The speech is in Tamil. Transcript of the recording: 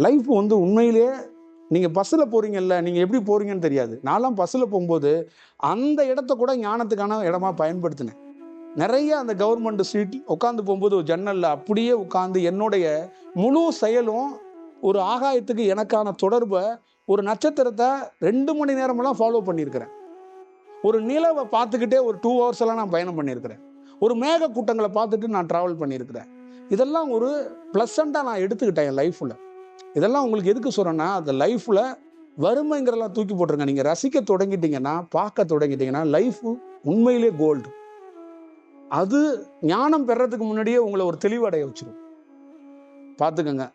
லைஃப் வந்து உண்மையிலேயே நீங்கள் பஸ்ஸில் போகிறீங்கல்ல, நீங்கள் எப்படி போகிறீங்கன்னு தெரியாது. நான்லாம் பஸ்ஸில் போகும்போது அந்த இடத்த கூட ஞானத்துக்கான இடமா பயன்படுத்தினேன். நிறைய அந்த கவர்மெண்ட் சீட் உட்காந்து போகும்போது ஒரு ஜன்னலில் அப்படியே உட்காந்து என்னுடைய முழு செயலும் ஒரு ஆகாயத்துக்கு எனக்கான தொடர்பை, ஒரு நட்சத்திரத்தை 2 மணி நேரமெல்லாம் ஃபாலோ பண்ணியிருக்கிறேன். ஒரு நிலவை பார்த்துக்கிட்டே ஒரு 2 ஹவர்ஸ் எல்லாம் நான் பயணம் பண்ணியிருக்கிறேன். ஒரு மேக கூட்டங்களை பார்த்துட்டு நான் ட்ராவல் பண்ணியிருக்கிறேன். இதெல்லாம் ஒரு ப்ளசண்ட்டாக நான் எடுத்துக்கிட்டேன் என் லைஃப்பில். இதெல்லாம் உங்களுக்கு எதுக்கு சொல்கிறேன்னா, அந்த லைஃப்பில் வறுமைங்கிறதெல்லாம் தூக்கி போட்டுருங்க. நீங்கள் ரசிக்க தொடங்கிட்டீங்கன்னா, பார்க்க தொடங்கிட்டீங்கன்னா, லைஃபு உண்மையிலே கோல்டு. அது ஞானம் பெறதுக்கு முன்னாடியே உங்களை ஒரு தெளிவடைய வச்சிரும். பார்த்துக்கங்க.